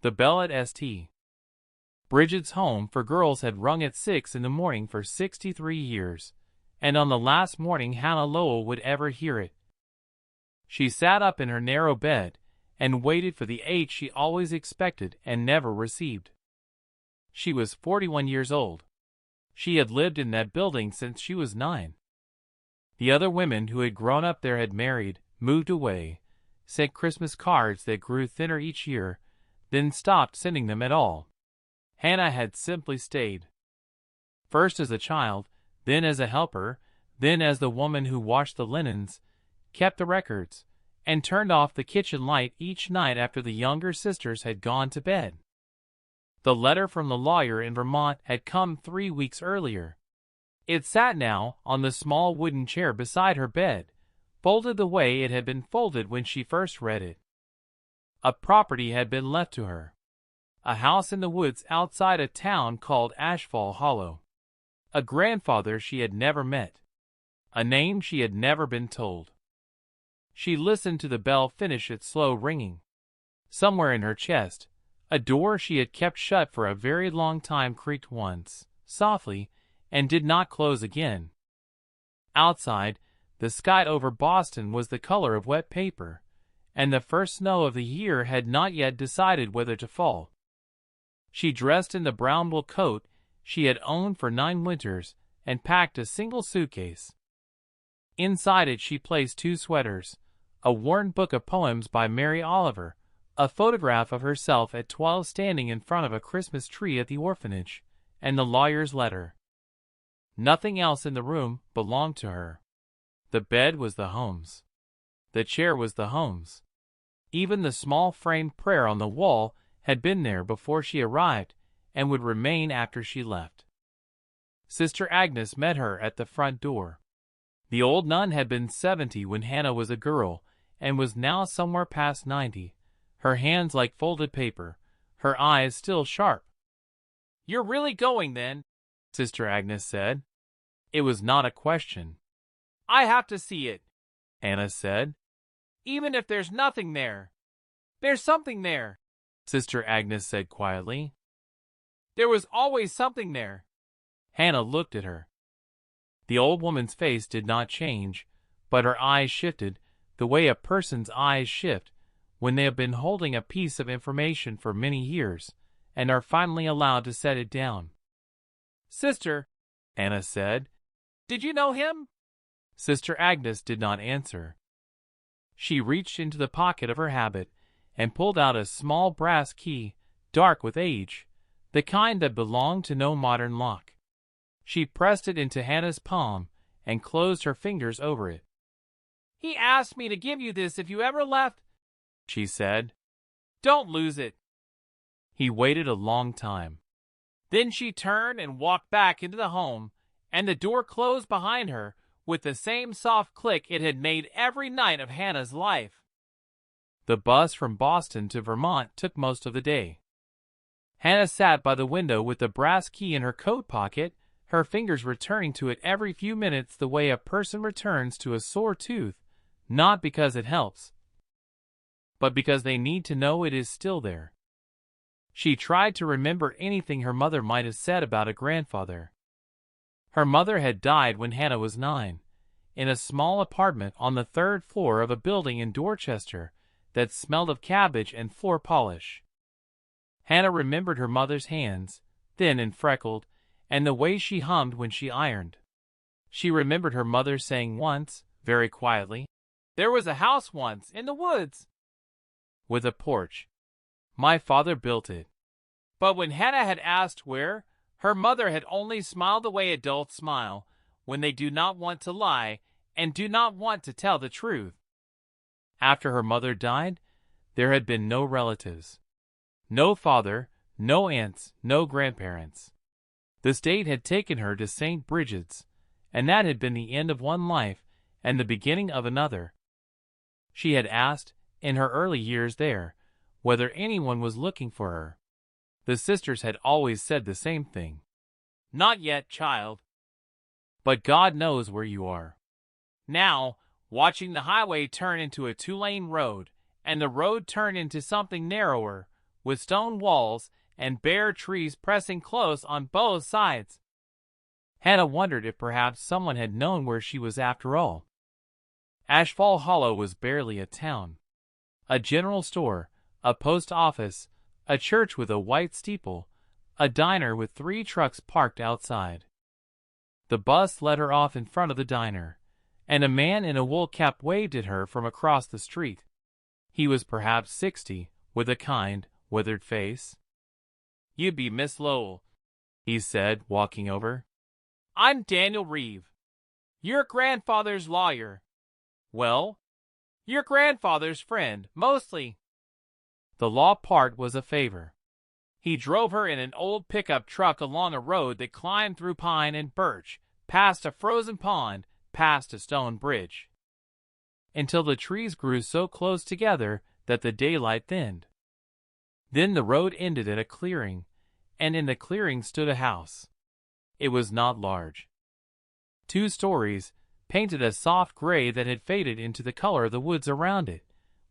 The bell at St. Bridget's home for girls had rung at 6 in the morning for 63 years, and on the last morning Hannah Lowell would ever hear it, she sat up in her narrow bed and waited for the age she always expected and never received. She was 41 years old. She had lived in that building since she was 9. The other women who had grown up there had married, moved away, sent Christmas cards that grew thinner each year, then stopped sending them at all. Hannah had simply stayed. First as a child, then as a helper, then as the woman who washed the linens, kept the records, and turned off the kitchen light each night after the younger sisters had gone to bed. The letter from the lawyer in Vermont had come 3 weeks earlier. It sat now on the small wooden chair beside her bed, folded the way it had been folded when she first read it. A property had been left to her. A house in the woods outside a town called Ashfall Hollow. A grandfather she had never met. A name she had never been told. She listened to the bell finish its slow ringing. Somewhere in her chest, a door she had kept shut for a very long time creaked once, softly, and did not close again. Outside, the sky over Boston was the color of wet paper, and the first snow of the year had not yet decided whether to fall. She dressed in the brown wool coat she had owned for 9 winters and packed a single suitcase. Inside it she placed 2 sweaters, a worn book of poems by Mary Oliver, a photograph of herself at 12 standing in front of a Christmas tree at the orphanage, and the lawyer's letter. Nothing else in the room belonged to her. The bed was the home's. The chair was the home's. Even the small framed prayer on the wall had been there before she arrived and would remain after she left. Sister Agnes met her at the front door. The old nun had been 70 when Hannah was a girl and was now somewhere past 90, her hands like folded paper, her eyes still sharp. "You're really going, then?" Sister Agnes said. It was not a question. "I have to see it," Hannah said. "Even if there's nothing there." "There's something there," Sister Agnes said quietly. "There was always something there." Hannah looked at her. The old woman's face did not change, but her eyes shifted, the way a person's eyes shift when they have been holding a piece of information for many years and are finally allowed to set it down. "Sister," Hannah said, "did you know him?" Sister Agnes did not answer. She reached into the pocket of her habit and pulled out a small brass key, dark with age, the kind that belonged to no modern lock. She pressed it into Hannah's palm and closed her fingers over it. "He asked me to give you this if you ever left," she said. "Don't lose it." He waited a long time. Then she turned and walked back into the home, and the door closed behind her with the same soft click it had made every night of Hannah's life. The bus from Boston to Vermont took most of the day. Hannah sat by the window with the brass key in her coat pocket, her fingers returning to it every few minutes the way a person returns to a sore tooth, not because it helps, but because they need to know it is still there. She tried to remember anything her mother might have said about a grandfather. Her mother had died when Hannah was 9, in a small apartment on the 3rd floor of a building in Dorchester that smelled of cabbage and floor polish. Hannah remembered her mother's hands, thin and freckled, and the way she hummed when she ironed. She remembered her mother saying once, very quietly, "There was a house once in the woods with a porch. My father built it." But when Hannah had asked where, her mother had only smiled the way adults smile when they do not want to lie and do not want to tell the truth. After her mother died, there had been no relatives. No father, no aunts, no grandparents. The state had taken her to St. Bridget's, and that had been the end of one life and the beginning of another. She had asked, in her early years there, whether anyone was looking for her. The sisters had always said the same thing. "Not yet, child. But God knows where you are." Now, watching the highway turn into a 2-lane road, and the road turn into something narrower, with stone walls and bare trees pressing close on both sides. Hannah wondered if perhaps someone had known where she was after all. Ashfall Hollow was barely a town. A general store, a post office, a church with a white steeple, a diner with 3 trucks parked outside. The bus let her off in front of the diner, and a man in a wool cap waved at her from across the street. He was perhaps 60, with a kind, withered face. "You be Miss Lowell," he said, walking over. "I'm Daniel Reeve. Your grandfather's lawyer." "Well?" "Your grandfather's friend, mostly." The law part was a favor. He drove her in an old pickup truck along a road that climbed through pine and birch, past a frozen pond, past a stone bridge, until the trees grew so close together that the daylight thinned. Then the road ended at a clearing, and in the clearing stood a house. It was not large. 2 stories, painted a soft gray that had faded into the color of the woods around it,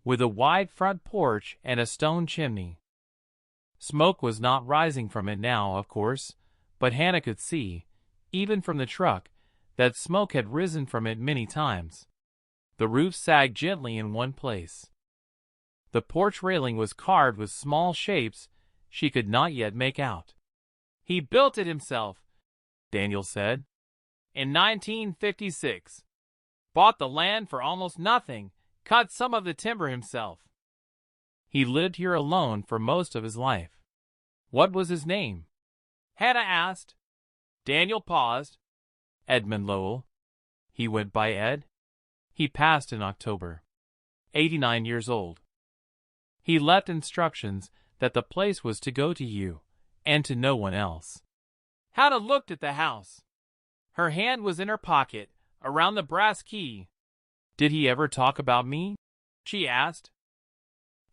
with a wide front porch and a stone chimney. Smoke was not rising from it now, of course, but Hannah could see, even from the truck, that smoke had risen from it many times. The roof sagged gently in one place. The porch railing was carved with small shapes she could not yet make out. "He built it himself," Daniel said, "in 1956. Bought the land for almost nothing, cut some of the timber himself. He lived here alone for most of his life." "What was his name?" Hannah asked. Daniel paused. "Edmund Lowell. He went by Ed. He passed in October. 89 years old. He left instructions that the place was to go to you, and to no one else." Hannah looked at the house. Her hand was in her pocket, around the brass key. "Did he ever talk about me?" she asked.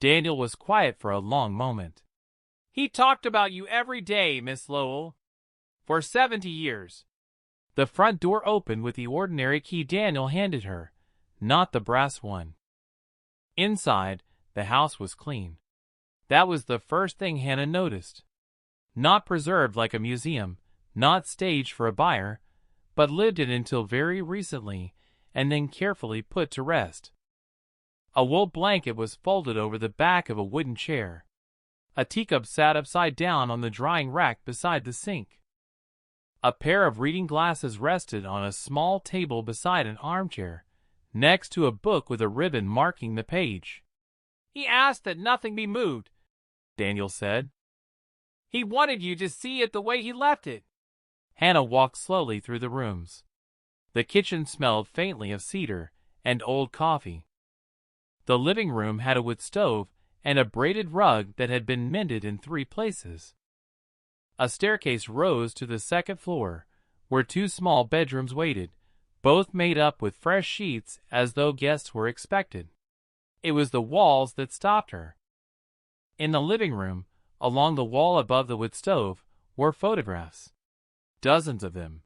Daniel was quiet for a long moment. "He talked about you every day, Miss Lowell. For 70 years. The front door opened with the ordinary key Daniel handed her, not the brass one. Inside, the house was clean. That was the first thing Hannah noticed. Not preserved like a museum, not staged for a buyer, but lived in until very recently, and then carefully put to rest. A wool blanket was folded over the back of a wooden chair. A teacup sat upside down on the drying rack beside the sink. A pair of reading glasses rested on a small table beside an armchair, next to a book with a ribbon marking the page. "He asked that nothing be moved," Daniel said. "He wanted you to see it the way he left it." Hannah walked slowly through the rooms. The kitchen smelled faintly of cedar and old coffee. The living room had a wood stove and a braided rug that had been mended in 3 places. A staircase rose to the second floor, where 2 small bedrooms waited, both made up with fresh sheets as though guests were expected. It was the walls that stopped her. In the living room, along the wall above the wood stove, were photographs. Dozens of them.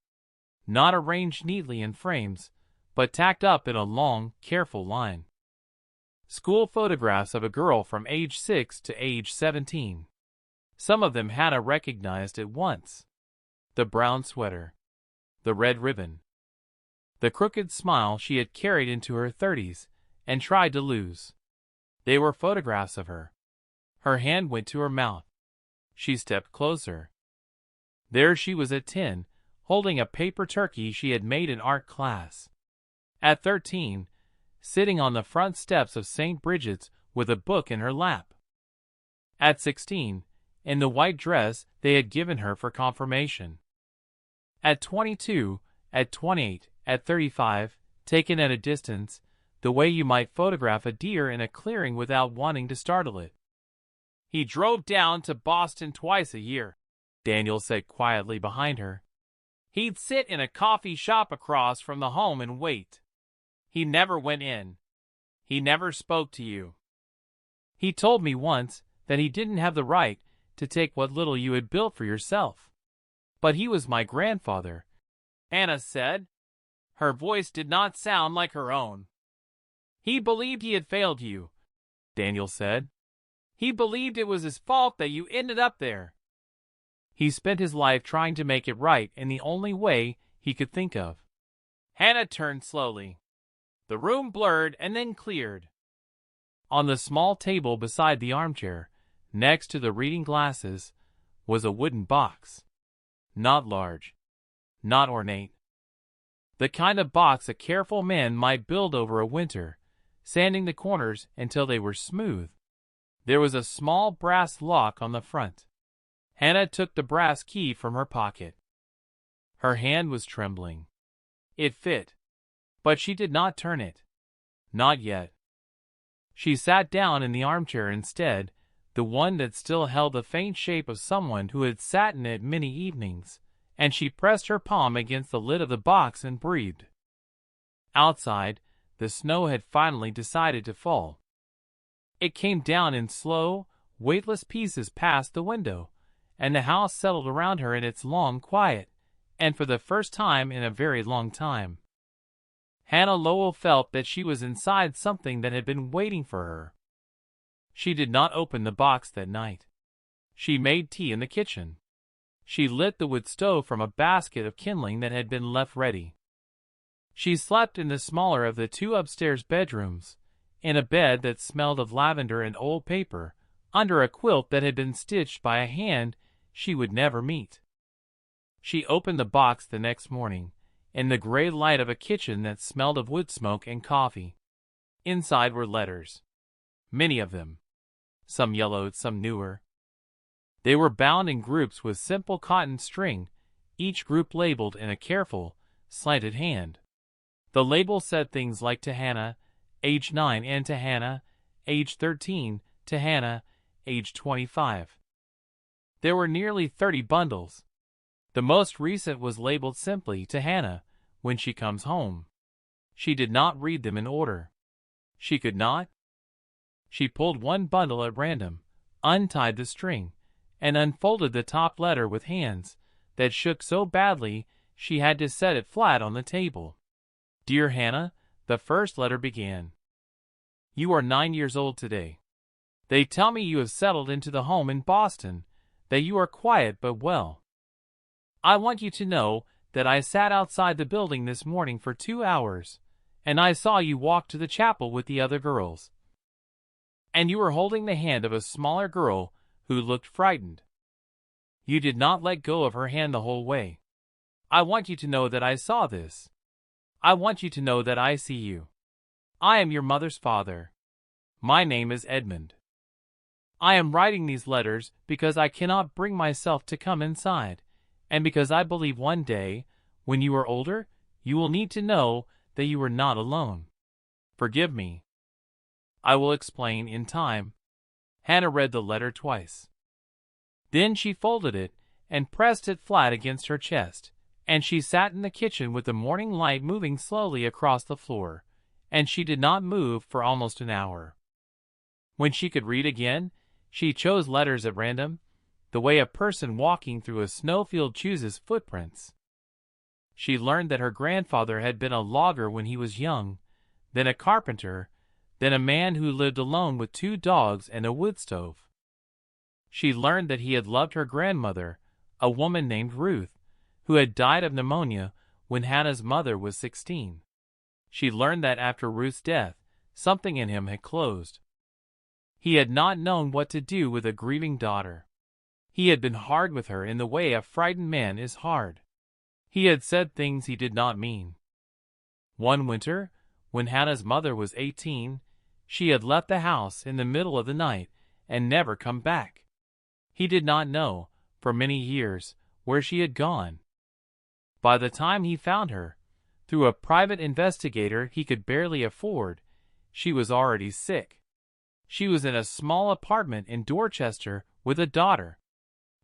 Not arranged neatly in frames, but tacked up in a long, careful line. School photographs of a girl from age 6 to age 17. Some of them Hannah recognized at once. The brown sweater. The red ribbon. The crooked smile she had carried into her 30s and tried to lose. They were photographs of her. Her hand went to her mouth. She stepped closer. There she was at 10, holding a paper turkey she had made in art class. At 13, sitting on the front steps of St. Bridget's with a book in her lap. At 16, in the white dress they had given her for confirmation. At 22, at 28, at 35, taken at a distance, the way you might photograph a deer in a clearing without wanting to startle it. "He drove down to Boston twice a year," Daniel said quietly behind her. "He'd sit in a coffee shop across from the home and wait. He never went in. He never spoke to you. He told me once that he didn't have the right to take what little you had built for yourself. But he was my grandfather," Hannah said. Her voice did not sound like her own. "He believed he had failed you," Daniel said. He believed it was his fault that you ended up there. He spent his life trying to make it right in the only way he could think of. Hannah turned slowly. The room blurred and then cleared. On the small table beside the armchair, next to the reading glasses, was a wooden box. Not large. Not ornate. The kind of box a careful man might build over a winter, sanding the corners until they were smooth. There was a small brass lock on the front. Hannah took the brass key from her pocket. Her hand was trembling. It fit, but she did not turn it. Not yet. She sat down in the armchair instead, the one that still held the faint shape of someone who had sat in it many evenings, and she pressed her palm against the lid of the box and breathed. Outside, the snow had finally decided to fall. It came down in slow, weightless pieces past the window, and the house settled around her in its long quiet, and for the first time in a very long time. Hannah Lowell felt that she was inside something that had been waiting for her. She did not open the box that night. She made tea in the kitchen. She lit the wood stove from a basket of kindling that had been left ready. She slept in the smaller of the two upstairs bedrooms, in a bed that smelled of lavender and old paper, under a quilt that had been stitched by a hand she would never meet. She opened the box the next morning, in the gray light of a kitchen that smelled of wood smoke and coffee. Inside were letters. Many of them. Some yellowed, some newer. They were bound in groups with simple cotton string, each group labeled in a careful, slanted hand. The label said things like to Hannah, age 9, and to Hannah, age 13, to Hannah, age 25. There were nearly 30 bundles. The most recent was labeled simply to Hannah, when she comes home. She did not read them in order. She could not. She pulled one bundle at random, untied the string, and unfolded the top letter with hands that shook so badly she had to set it flat on the table. Dear Hannah, the first letter began. You are 9 years old today. They tell me you have settled into the home in Boston, that you are quiet but well. I want you to know that I sat outside the building this morning for 2 hours, and I saw you walk to the chapel with the other girls. And you were holding the hand of a smaller girl who looked frightened. You did not let go of her hand the whole way. I want you to know that I saw this. I want you to know that I see you. I am your mother's father. My name is Edmund. I am writing these letters because I cannot bring myself to come inside, and because I believe one day, when you are older, you will need to know that you are not alone. Forgive me. I will explain in time. Hannah read the letter twice. Then she folded it and pressed it flat against her chest, and she sat in the kitchen with the morning light moving slowly across the floor, and she did not move for almost an hour. When she could read again, she chose letters at random, the way a person walking through a snowfield chooses footprints. She learned that her grandfather had been a logger when he was young, then a carpenter, then a man who lived alone with 2 dogs and a wood stove. She learned that he had loved her grandmother, a woman named Ruth, who had died of pneumonia when Hannah's mother was 16. She learned that after Ruth's death, something in him had closed. He had not known what to do with a grieving daughter. He had been hard with her in the way a frightened man is hard. He had said things he did not mean. One winter, when Hannah's mother was 18, she had left the house in the middle of the night and never come back. He did not know, for many years, where she had gone. By the time he found her, through a private investigator he could barely afford, she was already sick. She was in a small apartment in Dorchester with a daughter.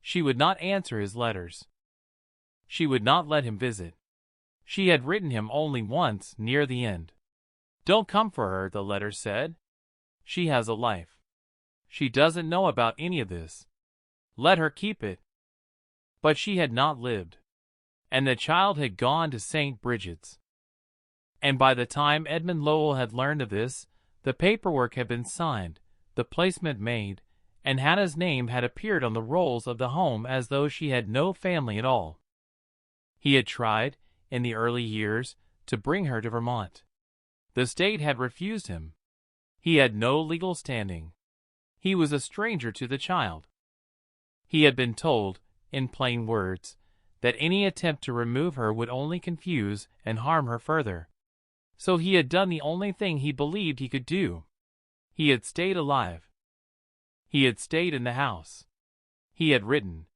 She would not answer his letters. She would not let him visit. She had written him only once near the end. Don't come for her, the letter said. She has a life. She doesn't know about any of this. Let her keep it. But she had not lived. And the child had gone to St. Bridget's. And by the time Edmund Lowell had learned of this, the paperwork had been signed, the placement made, and Hannah's name had appeared on the rolls of the home as though she had no family at all. He had tried, in the early years, to bring her to Vermont. The state had refused him. He had no legal standing. He was a stranger to the child. He had been told, in plain words, that any attempt to remove her would only confuse and harm her further. So he had done the only thing he believed he could do. He had stayed alive. He had stayed in the house. He had written.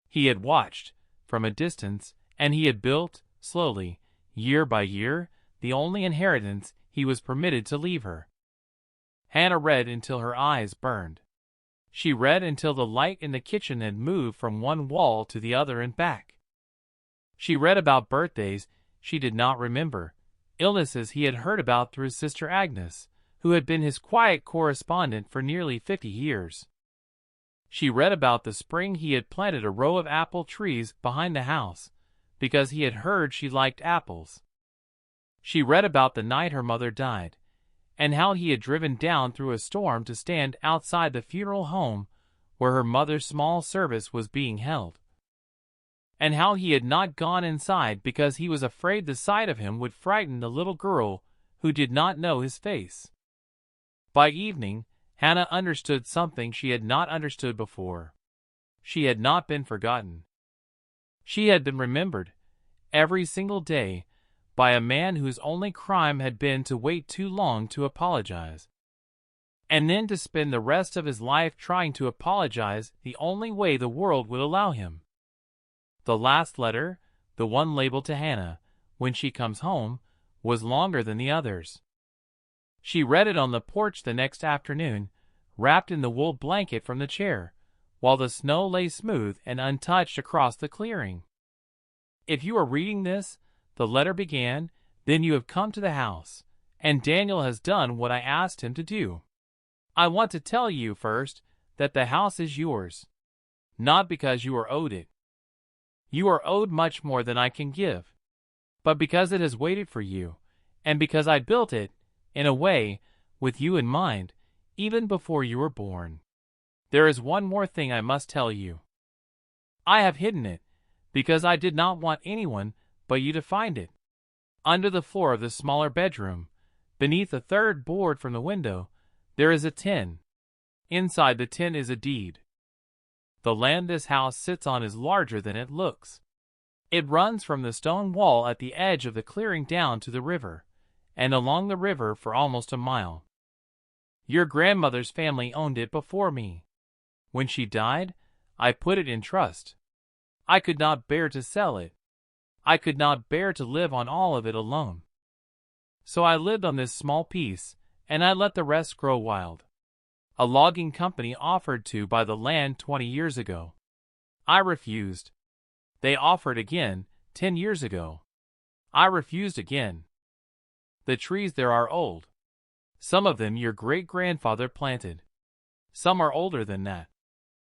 He had watched, from a distance, and he had built, slowly, year by year, the only inheritance he was permitted to leave her. Hannah read until her eyes burned. She read until the light in the kitchen had moved from one wall to the other and back. She read about birthdays she did not remember, illnesses he had heard about through his sister Agnes, who had been his quiet correspondent for nearly 50 years. She read about the spring he had planted a row of apple trees behind the house, because he had heard she liked apples. She read about the night her mother died, and how he had driven down through a storm to stand outside the funeral home where her mother's small service was being held, and how he had not gone inside because he was afraid the sight of him would frighten the little girl who did not know his face. By evening, Hannah understood something she had not understood before. She had not been forgotten. She had been remembered, every single day, by a man whose only crime had been to wait too long to apologize, and then to spend the rest of his life trying to apologize the only way the world would allow him. The last letter, the one labeled to Hannah, when she comes home, was longer than the others. She read it on the porch the next afternoon, wrapped in the wool blanket from the chair, while the snow lay smooth and untouched across the clearing. If you are reading this, the letter began, then you have come to the house, and Daniel has done what I asked him to do. I want to tell you first that the house is yours, not because you are owed it. You are owed much more than I can give, but because it has waited for you, and because I built it, in a way, with you in mind, even before you were born. There is one more thing I must tell you. I have hidden it, because I did not want anyone but you to find it. Under the floor of the smaller bedroom, beneath the third board from the window, there is a tin. Inside the tin is a deed. The land this house sits on is larger than it looks. It runs from the stone wall at the edge of the clearing down to the river, and along the river for almost a mile. Your grandmother's family owned it before me. When she died, I put it in trust. I could not bear to sell it. I could not bear to live on all of it alone. So I lived on this small piece, and I let the rest grow wild. A logging company offered to buy the land 20 years ago. I refused. They offered again 10 years ago. I refused again. The trees there are old. Some of them your great-grandfather planted. Some are older than that.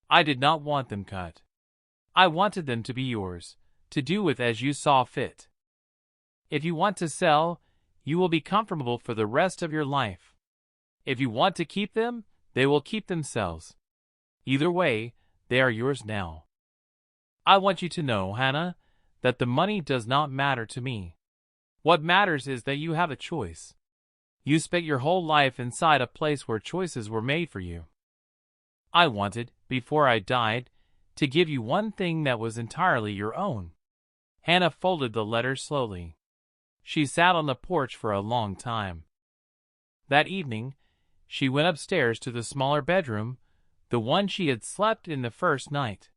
I did not want them cut. I wanted them to be yours, to do with as you saw fit. If you want to sell, you will be comfortable for the rest of your life. If you want to keep them, they will keep themselves. Either way, they are yours now. I want you to know, Hannah, that the money does not matter to me. What matters is that you have a choice. You spent your whole life inside a place where choices were made for you. I wanted, before I died, to give you one thing that was entirely your own. Hannah folded the letter slowly. She sat on the porch for a long time. That evening, she went upstairs to the smaller bedroom, the one she had slept in the first night.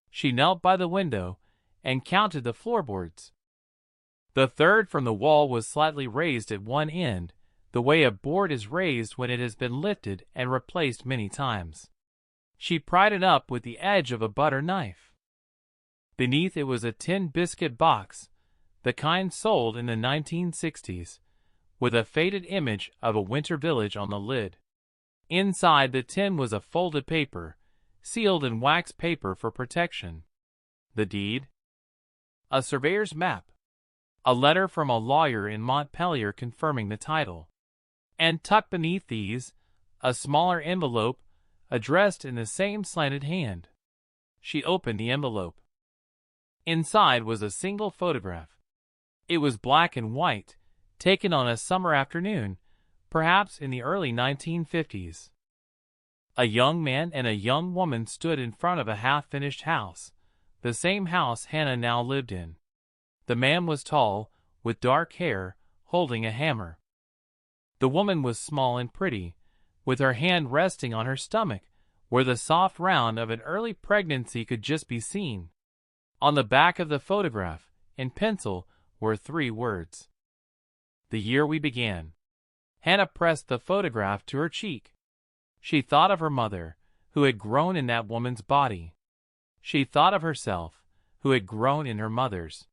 She knelt by the window and counted the floorboards. The third from the wall was slightly raised at one end, the way a board is raised when it has been lifted and replaced many times. She pried it up with the edge of a butter knife. Beneath it was a tin biscuit box, the kind sold in the 1960s, with a faded image of a winter village on the lid. Inside the tin was a folded paper, sealed in wax paper for protection. The deed, a surveyor's map, a letter from a lawyer in Montpelier confirming the title, and tucked beneath these, a smaller envelope, addressed in the same slanted hand. She opened the envelope. Inside was a single photograph. It was black and white, taken on a summer afternoon, perhaps in the early 1950s. A young man and a young woman stood in front of a half-finished house, the same house Hannah now lived in. The man was tall, with dark hair, holding a hammer. The woman was small and pretty, with her hand resting on her stomach, where the soft round of an early pregnancy could just be seen. On the back of the photograph, in pencil, were 3 words. The year we began. Hannah pressed the photograph to her cheek. She thought of her mother, who had grown in that woman's body. She thought of herself, who had grown in her mother's.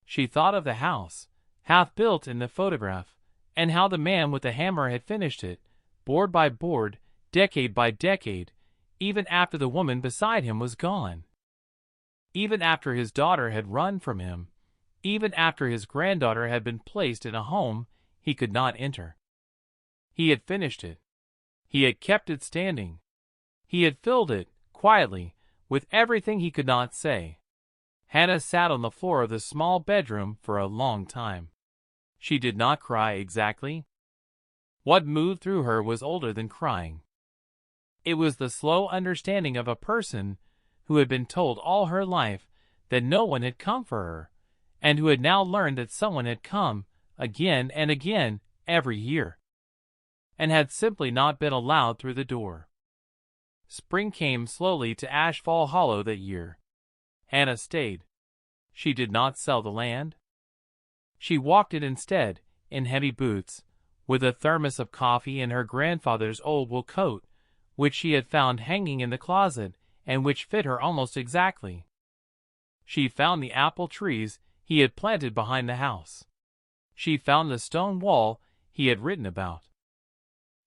She thought of the house, half built in the photograph, and how the man with the hammer had finished it, board by board, decade by decade, even after the woman beside him was gone. Even after his daughter had run from him, even after his granddaughter had been placed in a home he could not enter. He had finished it. He had kept it standing. He had filled it, quietly, with everything he could not say. Hannah sat on the floor of the small bedroom for a long time. She did not cry exactly. What moved through her was older than crying. It was the slow understanding of a person who had been told all her life that no one had come for her, and who had now learned that someone had come, again and again, every year, and had simply not been allowed through the door. Spring came slowly to Ashfall Hollow that year. Hannah stayed. She did not sell the land. She walked it instead, in heavy boots, with a thermos of coffee and her grandfather's old wool coat, which she had found hanging in the closet and which fit her almost exactly. She found the apple trees he had planted behind the house. She found the stone wall he had written about.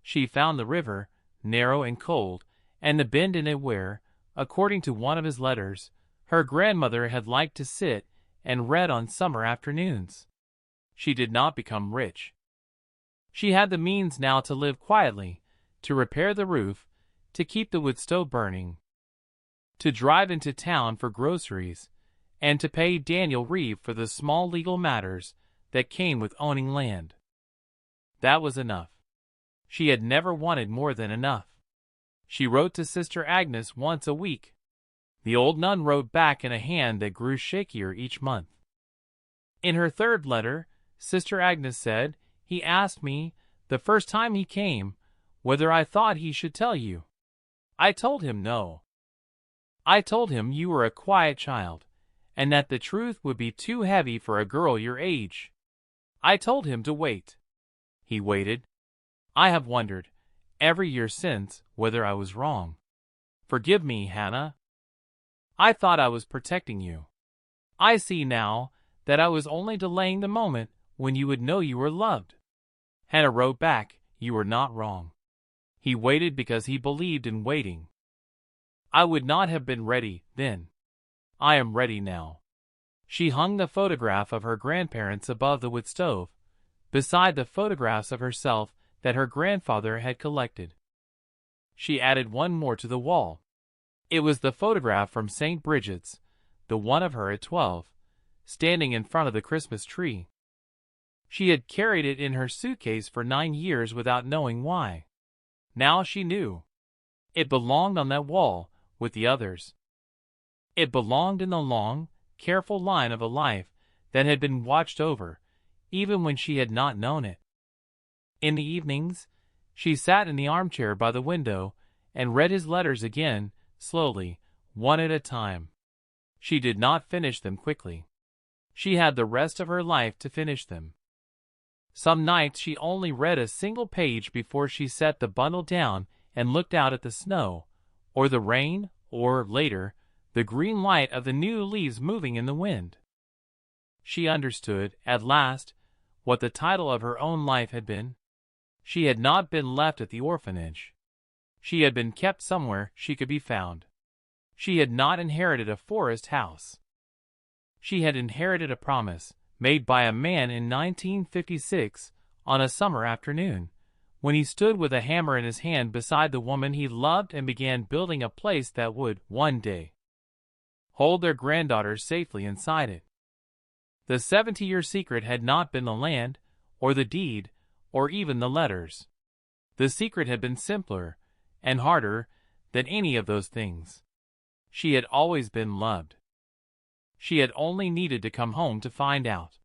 She found the river, narrow and cold, and the bend in it where, according to one of his letters, her grandmother had liked to sit and read on summer afternoons. She did not become rich. She had the means now to live quietly, to repair the roof, to keep the wood stove burning, to drive into town for groceries, and to pay Daniel Reeve for the small legal matters that came with owning land. That was enough. She had never wanted more than enough. She wrote to Sister Agnes once a week. The old nun wrote back in a hand that grew shakier each month. In her 3rd letter, Sister Agnes said, "He asked me, the first time he came, whether I thought he should tell you. I told him no. I told him you were a quiet child, and that the truth would be too heavy for a girl your age. I told him to wait. He waited. I have wondered, every year since, whether I was wrong. Forgive me, Hannah. I thought I was protecting you. I see now that I was only delaying the moment when you would know you were loved." Hannah wrote back, "You were not wrong. He waited because he believed in waiting. I would not have been ready then. I am ready now." She hung the photograph of her grandparents above the wood stove, beside the photographs of herself that her grandfather had collected. She added one more to the wall. It was the photograph from St. Bridget's, the one of her at 12, standing in front of the Christmas tree. She had carried it in her suitcase for 9 years without knowing why. Now she knew. It belonged on that wall with the others. It belonged in the long, careful line of a life that had been watched over, even when she had not known it. In the evenings, she sat in the armchair by the window and read his letters again, slowly, one at a time. She did not finish them quickly. She had the rest of her life to finish them. Some nights she only read a single page before she set the bundle down and looked out at the snow, or the rain, or, later, the green light of the new leaves moving in the wind. She understood, at last, what the title of her own life had been. She had not been left at the orphanage. She had been kept somewhere she could be found. She had not inherited a forest house. She had inherited a promise, made by a man in 1956 on a summer afternoon, when he stood with a hammer in his hand beside the woman he loved and began building a place that would, one day, hold their granddaughters safely inside it. The 70-year secret had not been the land, or the deed, or even the letters. The secret had been simpler and harder than any of those things. She had always been loved. She had only needed to come home to find out.